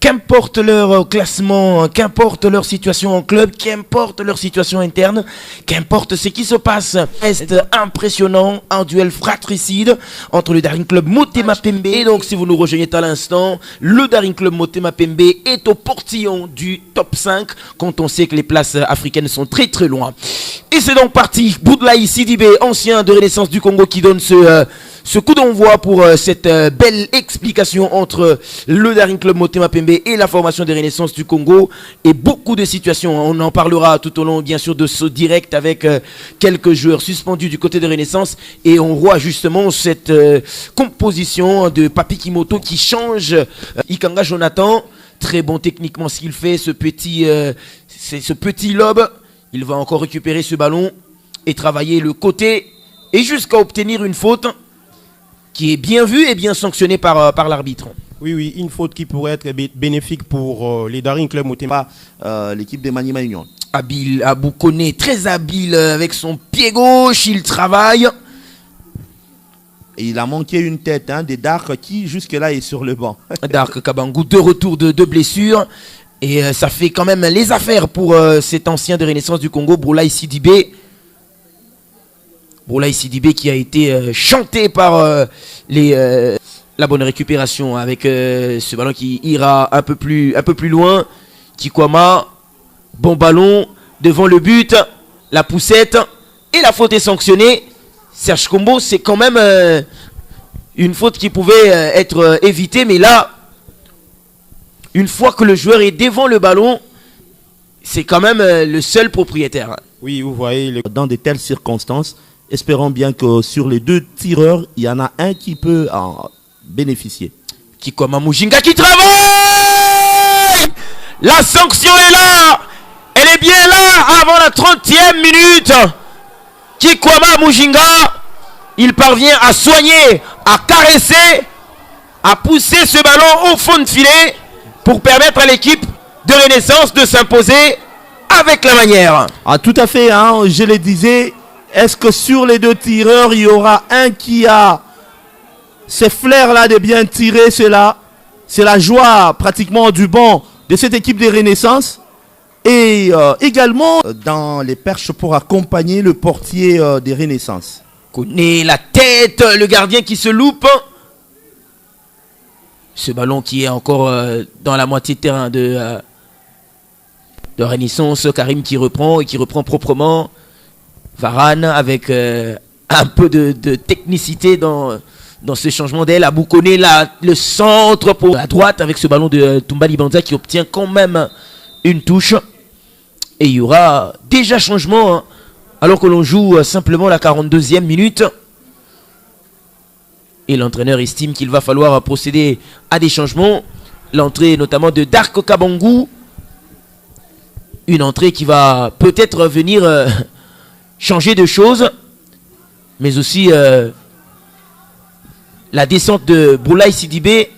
Qu'importe leur classement, qu'importe leur situation en club, qu'importe leur situation interne, qu'importe ce qui se passe, reste impressionnant. Un duel fratricide entre le Daring Club Motema Pembe. Et donc, si vous nous rejoignez à l'instant, le Daring Club Motema Pembe est au portillon du top 5 quand on sait que les places africaines sont très très loin. Et c'est donc parti. Boudlaï Sidibé, ancien de Renaissance du Congo, qui donne ce coup d'envoi pour cette belle explication entre le Daring Club Motema Pembe et la formation des Renaissances du Congo, et beaucoup de situations. On en parlera tout au long bien sûr de ce direct avec quelques joueurs suspendus du côté de Renaissance, et on voit justement cette composition de Papi Kimoto qui change. Ikanga Jonathan, très bon techniquement ce qu'il fait, ce petit lobe, il va encore récupérer ce ballon et travailler le côté et jusqu'à obtenir une faute qui est bien vue et bien sanctionnée par l'arbitre. Oui, une faute qui pourrait être bénéfique pour les Daring Club Motema, l'équipe de Maniema Union. Habile, Aboukone, très habile avec son pied gauche, il travaille. Et il a manqué une tête de Dark qui jusque-là est sur le banc. Dark Kabangou, de retour de blessures. Et ça fait quand même les affaires pour cet ancien de Renaissance du Congo, Boulaye Sidibé. Boulaye Sidibé qui a été chanté par la bonne récupération avec ce ballon qui ira un peu plus loin. Kikwama, bon ballon devant le but, la poussette et la faute est sanctionnée. Serge Kombo, c'est quand même une faute qui pouvait être évitée, mais là, une fois que le joueur est devant le ballon, c'est quand même le seul propriétaire. Oui, vous voyez, dans de telles circonstances, espérons bien que sur les deux tireurs, il y en a un qui peut en bénéficier. Kikwama Mujinga qui travaille. La sanction est là. Elle est bien là avant la 30e minute. Kikwama Mujinga, il parvient à soigner, à caresser, à pousser ce ballon au fond de filet pour permettre à l'équipe de Renaissance de s'imposer avec la manière. Ah, tout à fait, je le disais. Est-ce que sur les deux tireurs, il y aura un qui a ces flairs-là de bien tirer cela? C'est la joie pratiquement du banc de cette équipe de Renaissance. Et également dans les perches pour accompagner le portier des Renaissance. Connaît la tête, le gardien qui se loupe. Ce ballon qui est encore dans la moitié de terrain de Renaissance. Karim qui reprend et qui reprend proprement. Varane avec un peu de technicité dans ce changement d'aile. Aboukone, le centre pour la droite avec ce ballon de Toumba Libanza qui obtient quand même une touche. Et il y aura déjà changement alors que l'on joue simplement la 42e minute. Et l'entraîneur estime qu'il va falloir procéder à des changements. L'entrée notamment de Darko Kabangou. Une entrée qui va peut-être venir changer de choses. Mais aussi la descente de Boulaye Sidibé.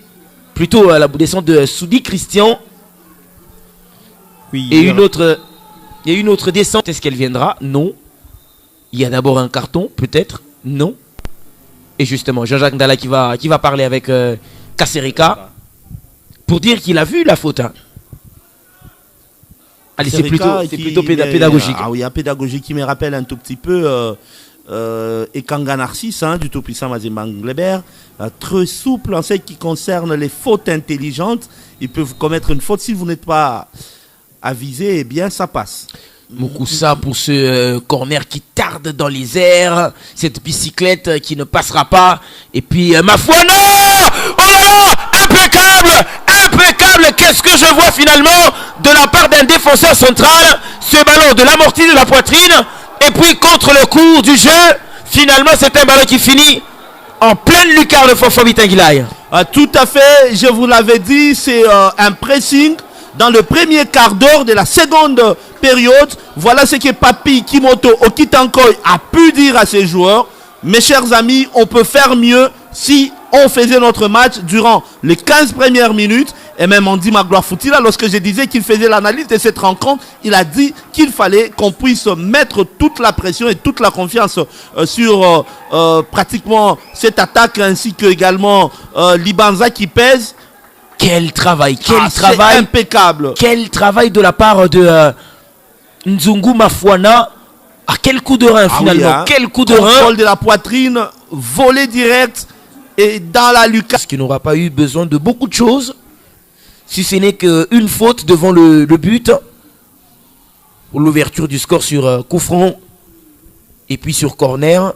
Plutôt la descente de Soudi Christian. Oui, et une autre descente. Est-ce qu'elle viendra? Non. Il y a d'abord un carton, peut-être? Non. Et justement, Jean-Jacques Ndala qui va parler avec Kaserika pour dire qu'il a vu la faute. Allez, c'est plutôt pédagogique. Ah oui, un pédagogique qui me rappelle un tout petit peu Ekanga Narcisse du tout-puissant Mazemba Nglebert. Très souple en ce qui concerne les fautes intelligentes. Ils peuvent commettre une faute si vous n'êtes pas avisé, eh bien ça passe. Moukoussa pour ce corner qui tarde dans les airs, cette bicyclette qui ne passera pas, et puis ma foi non, oh là là, impeccable, qu'est-ce que je vois finalement de la part d'un défenseur central, ce ballon de l'amorti de la poitrine, et puis contre le cours du jeu, finalement c'est un ballon qui finit en pleine lucarne de Fofo Bitanguilaï. Tout à fait, je vous l'avais dit, c'est un pressing. Dans le premier quart d'heure de la seconde période, voilà ce que Papi Kimoto Okitankoy a pu dire à ses joueurs. Mes chers amis, on peut faire mieux si on faisait notre match durant les 15 premières minutes. Et même Andy Magloire Foutila, lorsque je disais qu'il faisait l'analyse de cette rencontre, il a dit qu'il fallait qu'on puisse mettre toute la pression et toute la confiance sur pratiquement cette attaque, ainsi que également Libanza qui pèse. Quel travail, c'est impeccable. Quel travail de la part de Nzungu Mafuana. Ah, quel coup de rein finalement, oui, hein. Quel coup de rein. Contrôle de la poitrine, volé direct et dans la lucarne. Parce qu'il n'aura pas eu besoin de beaucoup de choses, si ce n'est qu'une faute devant le but, pour l'ouverture du score sur coup franc, et puis sur corner.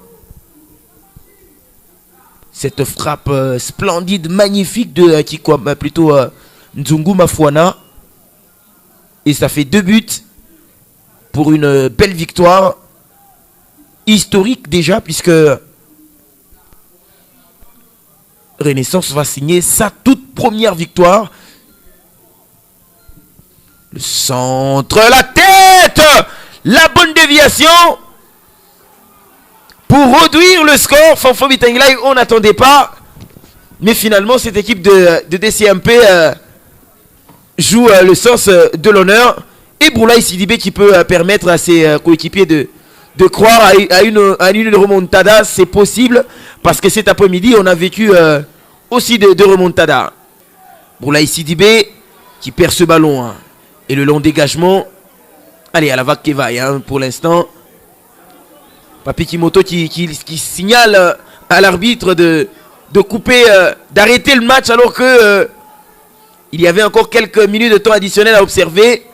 Cette frappe splendide, magnifique de Nzungu Mafuana. Et ça fait 2 buts pour une belle victoire historique déjà, puisque Renaissance va signer sa toute première victoire. Le centre, la tête, la bonne déviation pour réduire le score. Fanfo Bitangilai, on n'attendait pas, mais finalement cette équipe de DCMP joue le sens de l'honneur. Et Boulaye Sidibé qui peut permettre à ses coéquipiers de croire à une remontada. C'est possible parce que cet après-midi on a vécu aussi de remontada. Boulaye Sidibé qui perd ce ballon, hein, et le long dégagement. Allez, à la vague qui vaille, hein, pour l'instant. Papi Kimoto qui signale à l'arbitre de couper, d'arrêter le match alors que il y avait encore quelques minutes de temps additionnel à observer.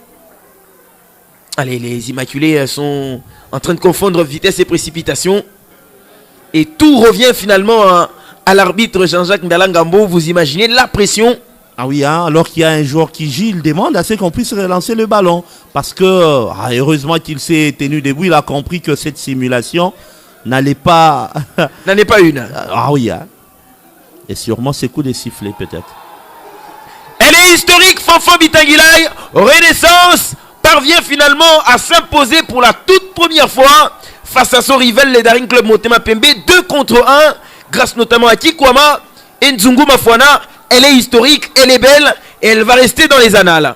Allez, les Immaculés sont en train de confondre vitesse et précipitation. Et tout revient finalement à l'arbitre Jean-Jacques Mbalangambo. Vous imaginez la pression. Ah oui, hein, alors qu'il y a un joueur qui gît, il demande à ce qu'on puisse relancer le ballon. Parce que, heureusement qu'il s'est tenu debout, il a compris que cette simulation n'allait pas... N'en est pas une. Ah oui, hein. Et sûrement ces coups de sifflet peut-être. Elle est historique, Fanfo Bitangilai. Renaissance parvient finalement à s'imposer pour la toute première fois face à son rival, le Daring Club Motema Pembe, 2 contre 1, grâce notamment à Kikwama et Nzungu Mafuana. Elle est historique, elle est belle et elle va rester dans les annales.